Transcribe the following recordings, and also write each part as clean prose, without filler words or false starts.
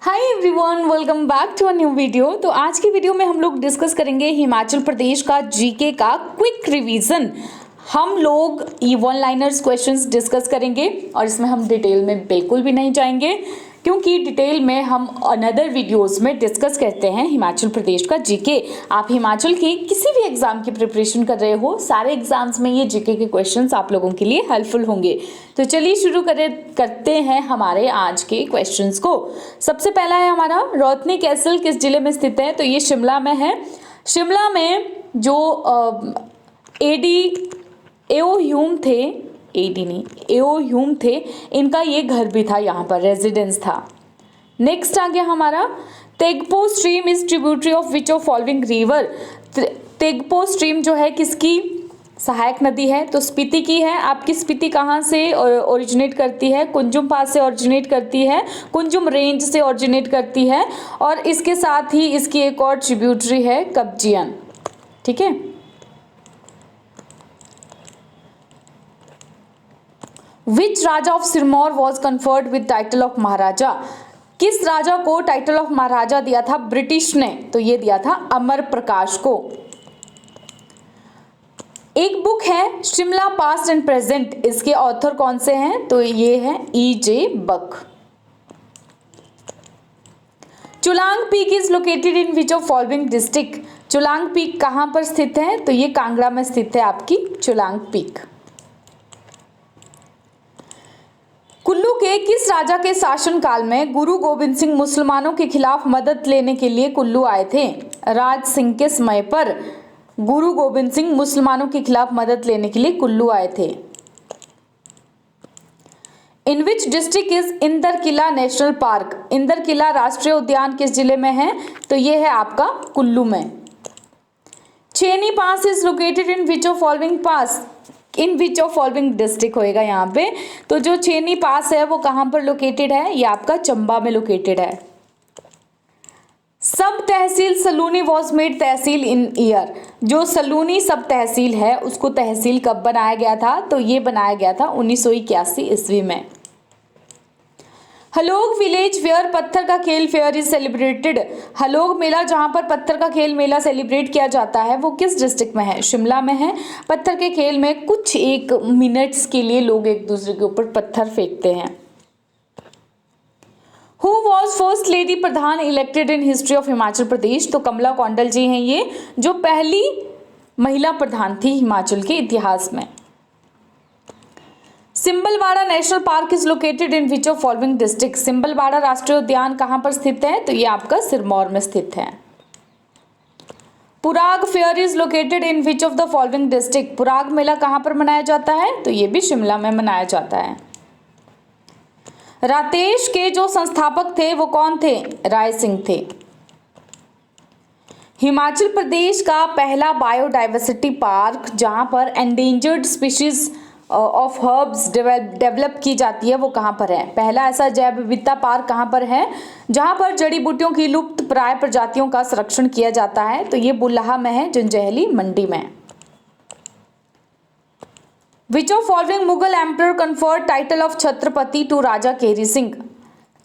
Hi everyone, welcome back to a new video. तो आज की वीडियो में हम लोग डिस्कस करेंगे हिमाचल प्रदेश का जीके का क्विक रिवीजन। हम लोग ये वन लाइनर्स क्वेश्चंस डिस्कस करेंगे और इसमें हम डिटेल में बिल्कुल भी नहीं जाएंगे, क्योंकि डिटेल में हम अनदर वीडियोस में डिस्कस करते हैं हिमाचल प्रदेश का जीके। आप हिमाचल के किसी भी एग्जाम की प्रिपरेशन कर रहे हो, सारे एग्जाम्स में ये जीके के क्वेश्चंस आप लोगों के लिए हेल्पफुल होंगे। तो चलिए शुरू करते हैं हमारे आज के क्वेश्चंस को। सबसे पहला है हमारा, रोहतनी कैसल किस जिले में स्थित है? तो ये शिमला में है। शिमला में जो एडी एओ ह्यूम थे, एडी नहीं एओ ह्यूम थे, इनका ये घर भी था, यहाँ पर रेजिडेंस था। नेक्स्ट आ गया हमारा, Tegpo stream is tributary of which of following river? Tegpo stream जो है किसकी सहायक नदी है? तो स्पीति की है। आपकी स्पीति कहाँ से ओरिजिनेट करती है? कुंजुम पास से ओरिजिनेट करती है, कुंजुम रेंज से ओरिजिनेट करती है, और इसके साथ ही इसकी एक और ट्रिब्यूटरी है कब्जियन। ठीक है। Which raja of Sirmaur was conferred with title of Maharaja? किस राजा को टाइटल ऑफ महाराजा दिया था ब्रिटिश ने? तो ये दिया था अमर प्रकाश को। एक बुक है शिमला पास्ट एंड प्रेजेंट, इसके ऑथर कौन से हैं? तो ये है E.J. Buck. Chulang peak is located in which of following district? Chulang peak कहां पर स्थित है? तो ये कांगड़ा में स्थित है आपकी चुलांग पीक। कुल्लू के किस राजा के शासनकाल में गुरु गोविंद सिंह मुसलमानों के खिलाफ मदद लेने के लिए कुल्लू आए थे? राज सिंह के समय पर गुरु गोविंद सिंह मुसलमानों के खिलाफ मदद लेने के लिए कुल्लू आए थे। In which district is Inder Kila national park? Inder Kila राष्ट्रीय उद्यान किस जिले में है? तो ये है आपका कुल्लू में। Chhaini pass is located in which of following pass? In which of following district होएगा यहाँ पे। तो जो छेनी पास है वो कहाँ पर लोकेटेड है? ये आपका चंबा में लोकेटेड है। Sub tehsil Saluni was made tehsil in year? जो सलूनी सब तहसील है उसको तहसील कब बनाया गया था? तो ये बनाया गया था 1981 ईस्वी में। हलोग विलेज वेयर पत्थर का खेल फेयर इज सेलिब्रेटेड? हलोग मेला जहां पर पत्थर का खेल मेला सेलिब्रेट किया जाता है वो किस डिस्ट्रिक्ट में है? शिमला में है। पत्थर के खेल में कुछ एक मिनट्स के लिए लोग एक दूसरे के ऊपर पत्थर फेंकते हैं। Who was first lady pradhan elected in history of Himachal Pradesh? तो कमला कौंडल जी हैं ये, जो पहली महिला प्रधान थी हिमाचल के इतिहास में। Simbalbara national park is located in which of following district? Simbalbara राष्ट्रीय उद्यान कहां पर स्थित है? तो ये आपका सिरमौर में स्थित है। Purag fair is located in which of the following district? Purag मेला कहां पर मनाया जाता है? तो ये भी शिमला में मनाया जाता है। रातेश के जो संस्थापक थे वो कौन थे? राय सिंह थे। हिमाचल प्रदेश का पहला बायोडाइवर्सिटी पार्क जहां पर endangered species of herbs develop की जाती है वो कहाँ पर है? पहला ऐसा जैव विविधता पार्क कहाँ पर है जहाँ पर जड़ी बूटियों की लुप्त प्राय प्रजातियों का संरक्षण किया जाता है? तो ये बुल्लाहा में है, जंजैहली मंडी में। Which of following Mughal emperor conferred title of Chhatrapati to raja Keri Singh?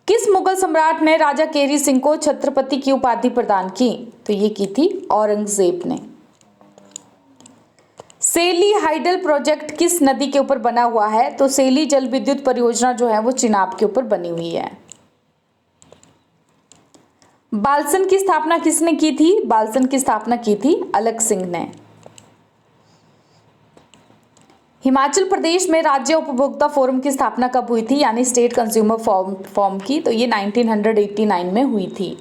किस मुगल सम्राट ने राजा केरी सिंह को छत्रपति की उपाधि प्रदान की? तो ये की थी औरंगजेब ने। सेली हाइडल प्रोजेक्ट किस नदी के ऊपर बना हुआ है? तो सेली जल विद्युत परियोजना जो है वो चिनाब के ऊपर बनी हुई है। बालसन की स्थापना किसने की थी? बालसन की स्थापना की थी अलग सिंह ने। हिमाचल प्रदेश में राज्य उपभोक्ता फोरम की स्थापना कब हुई थी, यानी स्टेट कंज्यूमर फॉर्म की? तो ये 1989 में हुई थी।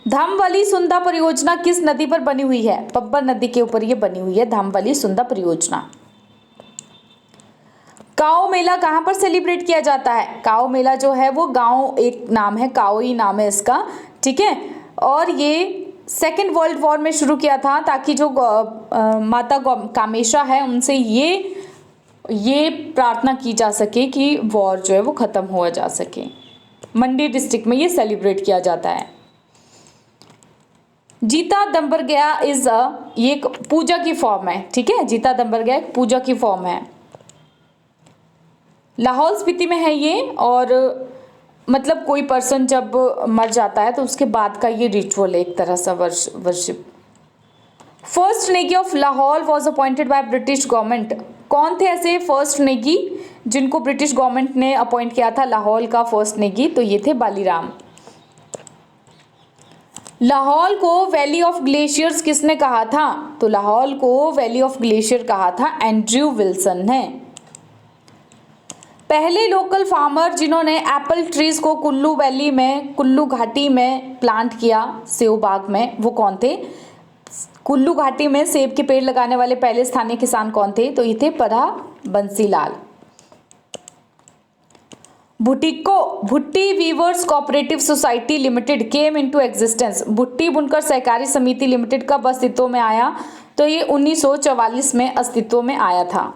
धामवाली सुंदा परियोजना किस नदी पर बनी हुई है? पब्बर नदी के ऊपर ये बनी हुई है धामवाली सुंदा परियोजना। काओ मेला कहां पर सेलिब्रेट किया जाता है? काओ मेला जो है वो गांव एक नाम है, काओई नाम है इसका। ठीक है। और ये सेकेंड वर्ल्ड वॉर में शुरू किया था ताकि जो माता कामेशा है उनसे ये प्रार्थना की जा सके कि वॉर जो है वो खत्म हो जा सके। मंडी डिस्ट्रिक्ट में ये सेलिब्रेट किया जाता है। जीता दंबर गया इज ये एक पूजा की फॉर्म है। ठीक है, जीता दंबर गया एक पूजा की फॉर्म है। लाहौल स्पीति में है ये, और मतलब कोई पर्सन जब मर जाता है तो उसके बाद का ये रिचुअल है एक तरह सा worship. First Negi of Lahore was appointed by British government. कौन थे ऐसे फर्स्ट नेगी जिनको ब्रिटिश गवर्नमेंट ने अपॉइंट किया था लाहौर का फर्स्ट नेगी? तो ये थे बालीराम। लाहौर को वैली ऑफ ग्लेशियर्स किसने कहा था? तो लाहौर को वैली ऑफ ग्लेशियर कहा था एंड्रयू विल्सन ने। पहले लोकल फार्मर जिन्होंने एप्पल ट्रीज को कुल्लू वैली में, कुल्लू घाटी में प्लांट किया, सेब बाग में, वो कौन थे? कुल्लू घाटी में सेब के पेड़ लगाने वाले पहले स्थानीय किसान कौन थे? तो ये थे परा Bansilal. Bhutti weavers cooperative society limited came into existence. Bhutti बुनकर सहकारी समिति लिमिटेड कब अस्तित्व में आया? तो ये 1944 में अस्तित्व में आया था।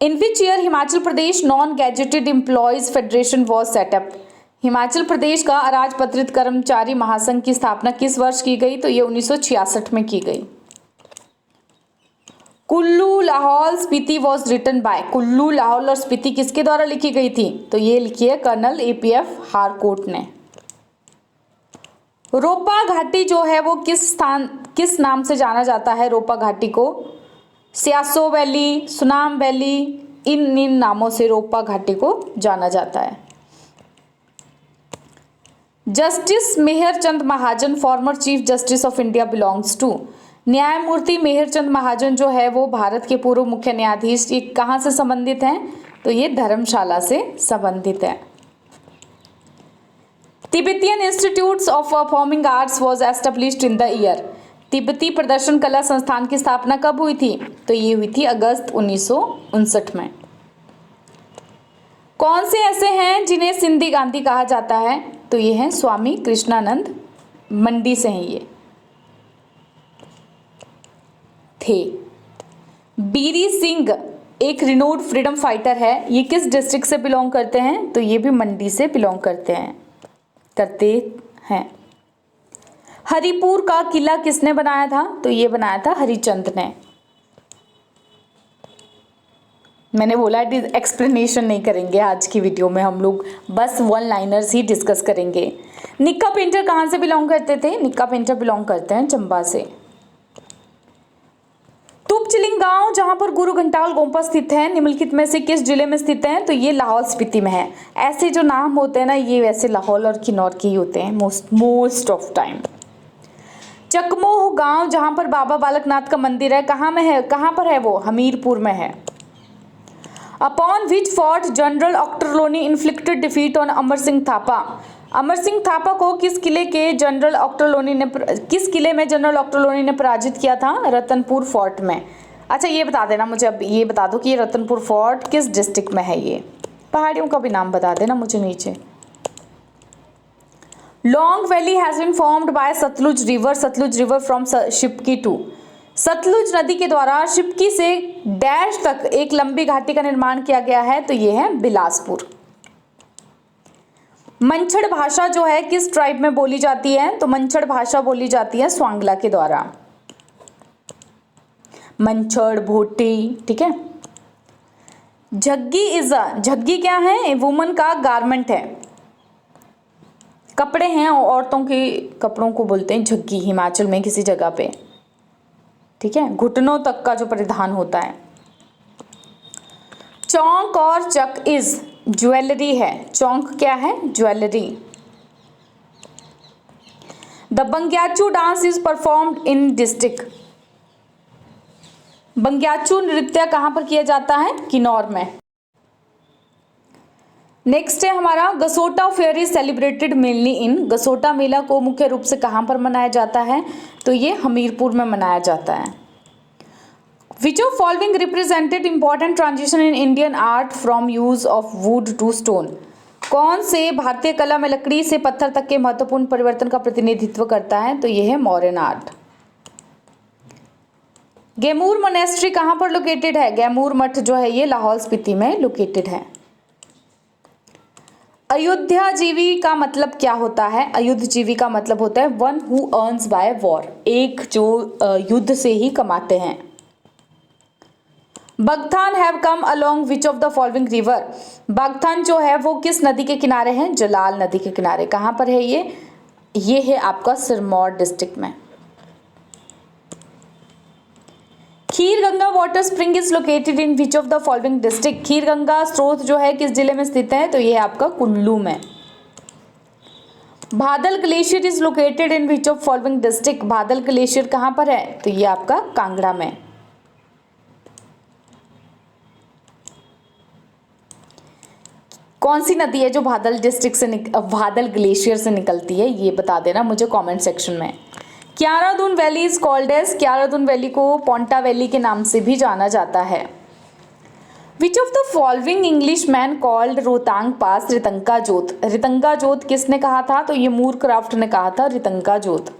In which year Himachal Pradesh non gazetted employees federation was set up. Himachal Pradesh का अराजपत्रित कर्मचारी महासंघ की स्थापना किस वर्ष की गई? तो ये 1966 में की गई। Kullu Lahaul Spiti was written by. Kullu Lahaul और स्पीति किसके द्वारा लिखी गई थी? तो ये लिखी है कर्नल APF हारकोट ने। रोपा घाटी जो है वो किस नाम से जाना जाता है? रोपा घाटी को स्यासो वैली, सुनाम वैली, इन नामों से रोपा घाटी को जाना जाता है। Justice Mehrchand Mahajan former chief justice of India belongs to. न्यायमूर्ति मेहरचंद महाजन जो है वो भारत के पूर्व मुख्य न्यायाधीश, ये कहाँ से संबंधित हैं? तो ये धर्मशाला से संबंधित है। Tibetan institute of performing arts was established in the year. तिब्बती प्रदर्शन कला संस्थान की स्थापना कब हुई थी? तो ये हुई थी अगस्त 1959 में। कौन से ऐसे हैं जिन्हें सिंधी गांधी कहा जाता है? तो ये हैं स्वामी कृष्णानंद, मंडी से हैं ये थे। बीरी सिंह एक रिनोड फ्रीडम फाइटर है, ये किस डिस्ट्रिक्ट से बिलोंग करते हैं? तो ये भी मंडी से बिलोंग करते हैं। हरिपुर का किला किसने बनाया था? तो ये बनाया था हरिचंद ने। मैंने बोला एक्सप्लेनेशन नहीं करेंगे आज की वीडियो में, हम लोग बस वन लाइनर्स ही डिस्कस करेंगे। निक्का पेंटर कहाँ से बिलोंग करते थे? निक्का पेंटर बिलोंग करते हैं चंबा से। तुपचिलिंग गांव जहां पर गुरु घंटाल गोम्पा स्थित है, निम्नलिखित में से किस जिले में स्थित है? तो ये लाहौल स्पीति में है। ऐसे जो नाम होते हैं ना, ये वैसे लाहौल और किन्नौर के ही होते हैं मोस्ट ऑफ टाइम। चकमोह गांव जहां पर बाबा बालकनाथ का मंदिर है, कहाँ में है? कहाँ पर है वो? हमीरपुर में है। Upon which fort general Ochterlony inflicted defeat on Amar Singh Thapa. Amar Singh Thapa को किस किले में जनरल ऑक्टरलोनी ने पराजित किया था? रतनपुर फोर्ट में। अच्छा ये बता देना मुझे, अब ये बता दो कि ये रतनपुर फोर्ट किस डिस्ट्रिक्ट में है? ये पहाड़ियों का भी नाम बता देना मुझे नीचे। Long valley has been formed by Sutlej river from Shipki to. Sutlej नदी के द्वारा शिपकी से डैश तक एक लंबी घाटी का निर्माण किया गया है, तो ये है बिलासपुर। मंछड़ भाषा जो है किस ट्राइब में बोली जाती है? तो मंछड़ भाषा बोली जाती है स्वांगला के द्वारा। मंछड़, भोटी, ठीक है। झग्गी क्या है? ए वुमन का गारमेंट है, कपड़े हैं, औरतों के कपड़ों को बोलते हैं झग्गी हिमाचल में किसी जगह पे, ठीक है, घुटनों तक का जो परिधान होता है। चौंक और चक इज ज्वेलरी है। चौंक क्या है? Jewellery. The Bangyachu dance is performed in district. Bangyachu नृत्य कहां पर किया जाता है? किन्नौर में। नेक्स्ट है हमारा Gasota fair is celebrated mainly in. Gasota मेला को मुख्य रूप से कहां पर मनाया जाता है? तो ये हमीरपुर में मनाया जाता है। Which of following represented important transition in Indian art from use of wood to stone? कौन से भारतीय कला में लकड़ी से पत्थर तक के महत्वपूर्ण परिवर्तन का प्रतिनिधित्व करता है? तो यह है मॉडर्न आर्ट। गैमूर मोनेस्ट्री कहां पर लोकेटेड है? गैमूर मठ जो है ये लाहौल स्पीति में लोकेटेड है। अयोध्या जीवी का मतलब क्या होता है? अयुद्ध जीवी का मतलब होता है one who earns by war, एक जो युद्ध से ही कमाते हैं। Bagthan have come along which of the following river. Bagthan जो है वो किस नदी के किनारे है? जलाल नदी के किनारे। कहाँ पर है ये है आपका सिरमौर डिस्ट्रिक्ट में। Kheer Ganga water spring is located in which of the following district. Kheer Ganga स्रोत जो है किस जिले में स्थित है? तो ये है आपका कुल्लू में। बादल glacier is located in which of following district. बादल ग्लेशियर कहाँ पर है? तो ये आपका कांगड़ा में। कौन सी नदी है जो बादल डिस्ट्रिक्ट से बादल ग्लेशियर से निकलती है? ये बता देना मुझे कमेंट सेक्शन में। Kyardun valley is called as. Kyardun valley को पोंटा वैली के नाम से भी जाना जाता है। Which of the following English man called Rohtang pass Ritanka Jot. Ritanka जोत किसने कहा था? तो ये मूरक्राफ्ट ने कहा था रितंका जोत।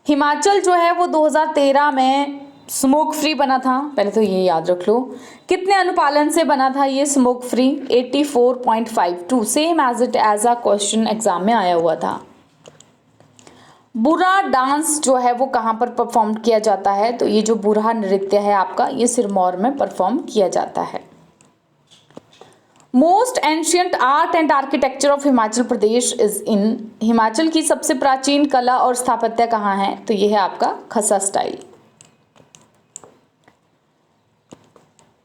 हिमाचल जो है वो 2013 में स्मोक फ्री बना था। पहले तो ये याद रख लो। कितने अनुपालन से बना था ये smoke free? 84.52। Same as it as a question exam में आया हुआ था। बुरा डांस जो है वो कहाँ पर परफॉर्म किया जाता है? तो ये जो बुरा नृत्य है आपका ये सिरमौर में परफॉर्म किया जाता है। Most ancient art and architecture of Himachal Pradesh is in. Himachal की सबसे प्राचीन कला और स्थापत्य कहाँ है? तो ये है आपका खसा स्टाइल।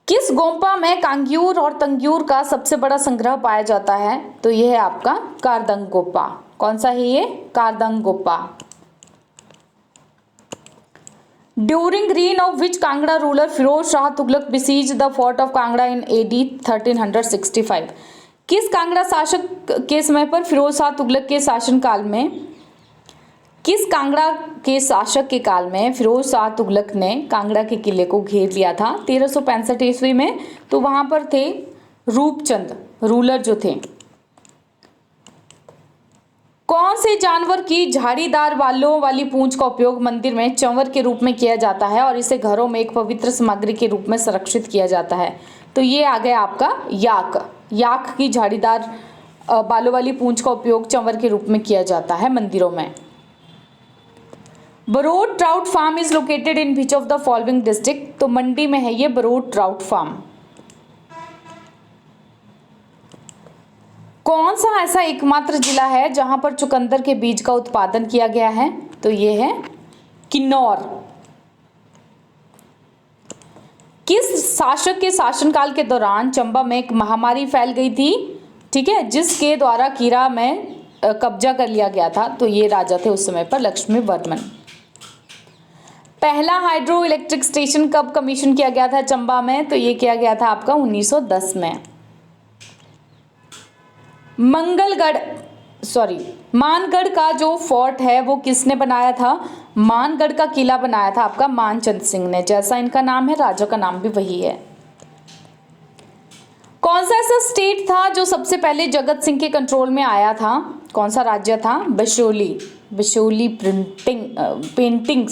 किस गोम्पा में कांग्यूर और तंग्यूर का सबसे बड़ा संग्रह पाया जाता है? तो यह है आपका कारदंग गोप्पा। कौन सा है ये? Kardang Goppa. During reign of which Kangra ruler Firoz Shah Tughlaq besieged the fort of Kangra in AD 1365। किस कांगड़ा शासक के समय पर फिरोज शाह तुगलक के शासनकाल में किस कांगड़ा के शासक के काल में फिरोज शाह तुगलक ने कांगड़ा के किले को घेर लिया था? 1365 ईस्वी में। तो वहां पर थे रूपचंद रूलर जो थे। कौन से जानवर की झाड़ीदार बालों वाली पूंछ का उपयोग मंदिर में चंवर के रूप में किया जाता है और इसे घरों में एक पवित्र सामग्री के रूप में संरक्षित किया जाता है? तो ये आ गया आपका याक। याक की झाड़ीदार बालों वाली पूंछ का उपयोग चंवर के रूप में किया जाता है मंदिरों में। Barot trout farm is located in which of the following district. तो मंडी में है ये बरोड ट्राउट फार्म। कौन सा ऐसा एकमात्र जिला है जहां पर चुकंदर के बीज का उत्पादन किया गया है? तो ये है किन्नौर। किस शासक के शासनकाल के दौरान चंबा में एक महामारी फैल गई थी? ठीक है, जिसके द्वारा कीरा में कब्जा कर लिया गया था? तो ये राजा थे उस समय पर लक्ष्मी वर्मन। पहला हाइड्रो इलेक्ट्रिक स्टेशन कब कमीशन किया गया था चंबा में? तो ये किया गया था आपका 1910 में। मानगढ़ का जो फोर्ट है वो किसने बनाया था? मानगढ़ का किला बनाया था आपका मानचंद सिंह ने। जैसा इनका नाम है राजा का नाम भी वही है। कौन सा ऐसा स्टेट था जो सबसे पहले जगत सिंह के कंट्रोल में आया था? कौन सा राज्य था? बिशोली पेंटिंग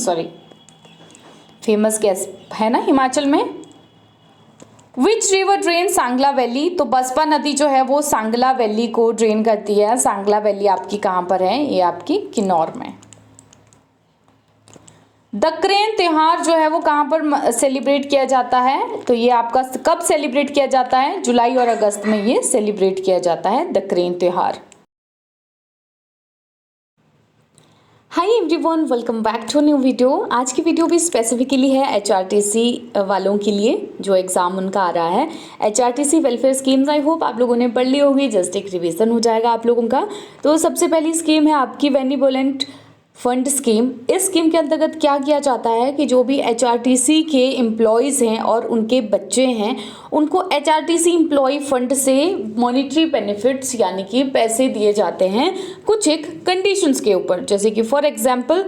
फेमस कैस है ना हिमाचल में। Which river drain Sangla valley? तो बसपा नदी जो है वो सांगला वैली को ड्रेन करती है। सांगला वैली आपकी कहाँ पर है? ये आपकी किन्नौर में। दक्रेन त्योहार जो है वो कहाँ पर सेलिब्रेट किया जाता है? तो ये आपका कब सेलिब्रेट किया जाता है? जुलाई और अगस्त में ये सेलिब्रेट किया जाता है दक्रेन त्योहार। Hi everyone, welcome back to new video. आज की वीडियो भी स्पेसिफिकली है HRTC वालों के लिए जो एग्ज़ाम उनका आ रहा है। HRTC welfare schemes I hope आप लोगों ने पढ़ ली होगी। जस्ट एक रिवीजन हो जाएगा आप लोगों का। तो सबसे पहली स्कीम है आपकी बेनिवोलेंट फंड स्कीम। इस स्कीम के अंतर्गत क्या किया जाता है कि जो भी HRTC के एम्प्लॉयज़ हैं और उनके बच्चे हैं उनको HRTC एम्प्लॉय फंड से मॉनिटरी बेनिफिट्स यानी कि पैसे दिए जाते हैं कुछ एक कंडीशंस के ऊपर। जैसे कि फॉर एग्जांपल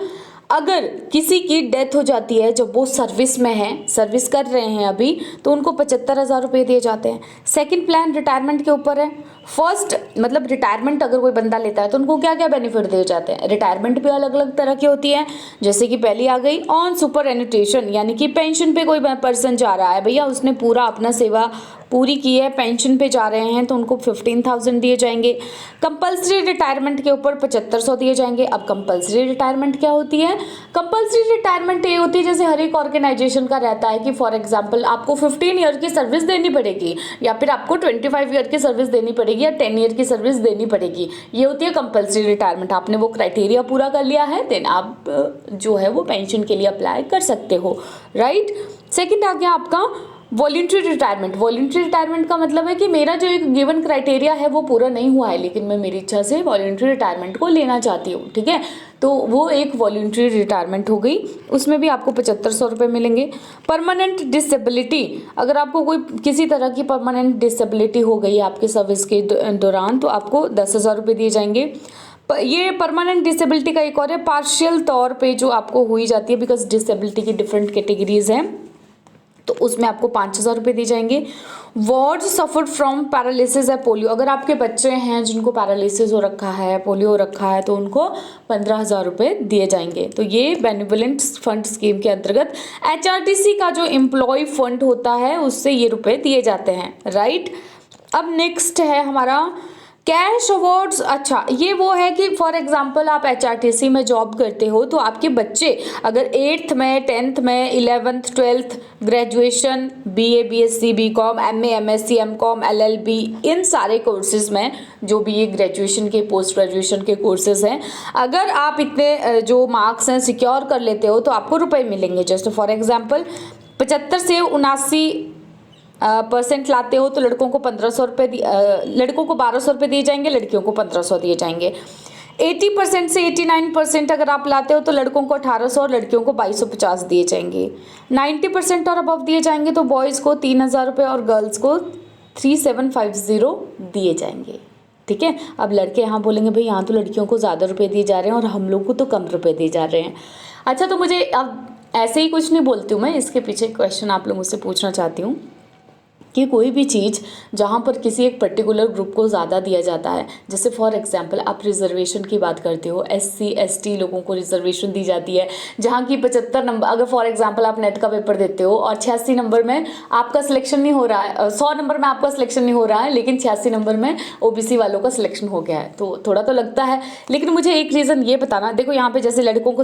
अगर किसी की डेथ हो जाती है जब वो सर्विस में है, सर्विस कर रहे हैं अभी, तो उनको 75,000 रुपये दिए जाते हैं। सेकंड प्लान रिटायरमेंट के ऊपर है। फर्स्ट मतलब रिटायरमेंट अगर कोई बंदा लेता है तो उनको क्या क्या बेनिफिट दिए जाते हैं। रिटायरमेंट भी अलग अलग तरह की होती है। जैसे कि पहली आ गई ऑन सुपर एनुटेशन यानी कि पेंशन पे कोई पर्सन जा रहा है, भैया उसने पूरा अपना सेवा पूरी की है, पेंशन पे जा रहे हैं तो उनको 15,000 दिए जाएंगे। कंपल्सरी रिटायरमेंट के ऊपर 7500 दिए जाएंगे। अब कंपल्सरी रिटायरमेंट क्या होती है? कंपल्सरी रिटायरमेंट ये होती है जैसे हर एक ऑर्गेनाइजेशन का रहता है कि फॉर एग्जांपल आपको 15 ईयर की सर्विस देनी पड़ेगी, या फिर आपको 25 ईयर की सर्विस देनी पड़ेगी, या 10 ईयर की सर्विस देनी पड़ेगी। ये होती है कंपल्सरी रिटायरमेंट। आपने वो क्राइटेरिया पूरा कर लिया है, देन आप जो है वो पेंशन के लिए अप्लाई कर सकते हो, राइट। सेकेंड आ गया आपका वॉलंटरी रिटायरमेंट। वॉलंटरी रिटायरमेंट का मतलब है कि मेरा जो एक गिवन क्राइटेरिया है वो पूरा नहीं हुआ है, लेकिन मैं मेरी इच्छा से वॉलंटरी रिटायरमेंट को लेना चाहती हूँ, ठीक है, तो वो एक वॉलंटरी रिटायरमेंट हो गई। उसमें भी आपको 7500 रुपये मिलेंगे। परमानेंट डिसेबिलिटी, अगर आपको कोई किसी तरह की परमानेंट डिसेबिलिटी हो गई है आपके सर्विस के दौरान तो आपको 10,000 रुपये दिए जाएंगे। ये परमानेंट डिसेबिलिटी का एक और है, पार्शियल तौर पे जो आपको हुई जाती है, बिकॉज डिसेबिलिटी की डिफरेंट कैटेगरीज हैं, तो उसमें आपको 5,000 रुपये दिए जाएंगे। वार्ड सफर्ड फ्रॉम पैरालिसिस या पोलियो, अगर आपके बच्चे हैं जिनको पैरालिसिस हो रखा है, पोलियो हो रखा है, तो उनको 15,000 रुपये दिए जाएंगे। तो ये बेनिवोलेंट फंड स्कीम के अंतर्गत HRTC का जो एम्प्लॉय फंड होता है उससे ये रुपए दिए जाते हैं, राइट। अब नेक्स्ट है हमारा कैश अवार्ड्स। अच्छा, ये वो है कि फॉर एग्जांपल आप HRTC में जॉब करते हो तो आपके बच्चे अगर 8th में, 10th में, 11th 12th graduation, BA BSc BCom MA MSc MCom LLB, इन सारे कोर्सेज में जो भी ये ग्रेजुएशन के पोस्ट ग्रेजुएशन के कोर्सेज हैं, अगर आप इतने जो मार्क्स हैं सिक्योर कर लेते हो तो आपको रुपए मिलेंगे। जस्ट फॉर एग्जाम्पल 75 से 79% लाते हो तो लड़कों को 1500 रुपये, लड़कों को 1200 रुपये दिए जाएंगे, लड़कियों को 1500 दिए जाएंगे। 80% से 89% अगर आप लाते हो तो लड़कों को 1800 और लड़कियों को 2250 दिए जाएंगे। 90% और अबव दिए जाएंगे तो बॉयज़ को 3000 रुपये और गर्ल्स को 3750 दिए जाएंगे, ठीक है। अब लड़के यहाँ बोलेंगे भाई यहाँ तो लड़कियों को ज़्यादा रुपये दिए जा रहे हैं और हम लोग को तो कम रुपये दिए जा रहे हैं। अच्छा, तो मुझे अब ऐसे ही कुछ नहीं बोलती हूँ मैं, इसके पीछे क्वेश्चन आप लोगों से पूछना चाहती हूँ कि कोई भी चीज़ जहाँ पर किसी एक पर्टिकुलर ग्रुप को ज़्यादा दिया जाता है, जैसे फॉर एग्जांपल आप रिजर्वेशन की बात करते हो, SC ST लोगों को रिजर्वेशन दी जाती है, जहाँ की 75 नंबर, अगर फॉर एग्जांपल आप नेट का पेपर देते हो और 86 नंबर में आपका सिलेक्शन नहीं हो रहा है, 100 नंबर में आपका सिलेक्शन नहीं हो रहा है, लेकिन 86 नंबर में OBC वालों का सिलेक्शन हो गया है, तो थोड़ा तो लगता है। लेकिन मुझे एक रीज़न ये बताना, देखो यहाँ पर जैसे लड़कों को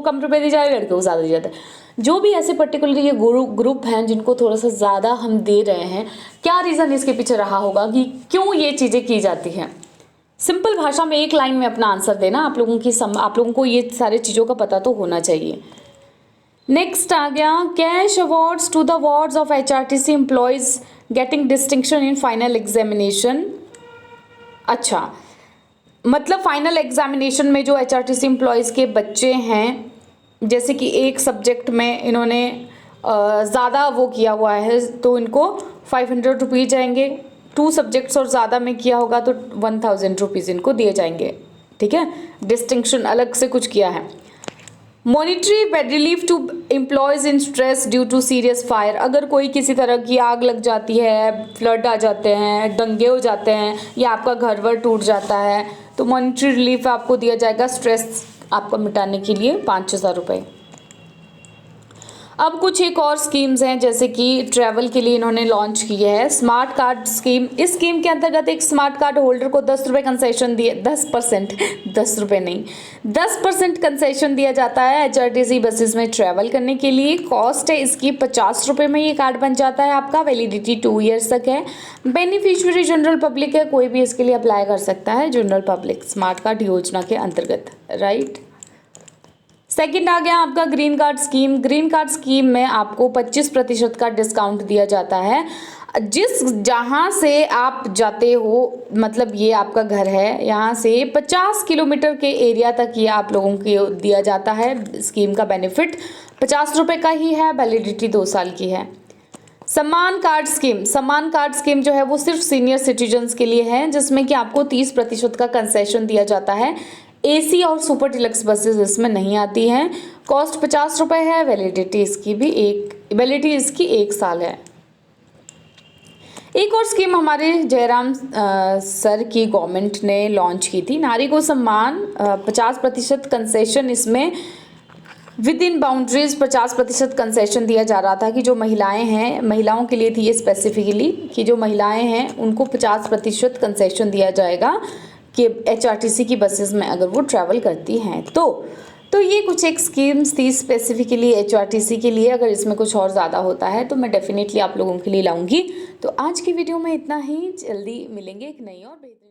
कम रुपये दिए जा रहे हैं, लड़कों को ज़्यादा दिया जाता है, जो भी ऐसे पर्टिकुलरली ये ग्रुप हैं जिनको थोड़ा सा ज़्यादा हम दे रहे हैं, क्या रीज़न इसके पीछे रहा होगा कि क्यों ये चीज़ें की जाती हैं? सिंपल भाषा में एक लाइन में अपना आंसर देना। आप लोगों को ये सारी चीज़ों का पता तो होना चाहिए। नेक्स्ट आ गया cash awards to the wards of HRTC employees getting distinction in final examination. अच्छा, मतलब फाइनल एग्जामिनेशन में जो HRTC एम्प्लॉयज़ के बच्चे हैं, जैसे कि एक सब्जेक्ट में इन्होंने ज़्यादा वो किया हुआ है तो इनको 500 रुपीज़ जाएंगे, 2 सब्जेक्ट्स और ज़्यादा में किया होगा तो 1000 रुपीज़ इनको दिए जाएंगे, ठीक है। डिस्टिंक्शन अलग से कुछ किया है। Monetary relief to employees in stress due to serious fire, अगर कोई किसी तरह की आग लग जाती है, फ्लड आ जाते हैं, दंगे हो जाते हैं, या आपका घर वर टूट जाता है तो मॉनिटरी रिलीफ आपको दिया जाएगा स्ट्रेस आपको मिटाने के लिए 5000 रुपये। अब कुछ एक और स्कीम्स हैं, जैसे कि ट्रैवल के लिए इन्होंने लॉन्च की है स्मार्ट कार्ड स्कीम। इस स्कीम के अंतर्गत एक स्मार्ट कार्ड होल्डर को 10 रुपये कंसेशन दिए, 10%, 10 रुपये नहीं, 10% कंसेशन दिया जाता है HRTC बसेस में ट्रैवल करने के लिए। कॉस्ट है इसकी 50 रुपये में ये कार्ड बन जाता है आपका। वैलिडिटी 2 ईयर्स तक है। बेनिफिशियरी जनरल पब्लिक है, कोई भी इसके लिए अप्लाई कर सकता है, जनरल पब्लिक स्मार्ट कार्ड योजना के अंतर्गत, राइट। सेकंड आ गया आपका green card scheme. Green card scheme में आपको 25% का डिस्काउंट दिया जाता है। जहाँ से आप जाते हो, मतलब ये आपका घर है, यहाँ से 50 किलोमीटर के एरिया तक ये आप लोगों को दिया जाता है। स्कीम का बेनिफिट 50 रुपये का ही है, वैलिडिटी 2 साल की है। सम्मान कार्ड स्कीम, सम्मान कार्ड स्कीम जो है वो सिर्फ सीनियर सिटीजन्स के लिए है, जिसमें कि आपको 30% का कंसेशन दिया जाता है। AC और सुपर डिलक्स बसेस इसमें नहीं आती हैं। कॉस्ट 50 रुपये है। वैलिडिटी इसकी 1 साल है। एक और स्कीम हमारे जयराम सर की गवर्नमेंट ने लॉन्च की थी, नारी को सम्मान, 50% कंसेशन इसमें विद इन बाउंड्रीज 50% कंसेशन दिया जा रहा था कि जो महिलाएं हैं, महिलाओं के लिए थी ये स्पेसिफिकली, कि जो महिलाएं हैं उनको 50% कंसेशन दिया जाएगा कि HRTC की बसेस में अगर वो ट्रैवल करती हैं तो ये कुछ एक स्कीम्स थी स्पेसिफिकली HRTC के लिए। अगर इसमें कुछ और ज़्यादा होता है तो मैं डेफिनेटली आप लोगों के लिए लाऊंगी। तो आज की वीडियो में इतना ही, जल्दी मिलेंगे एक नई और बेहतरीन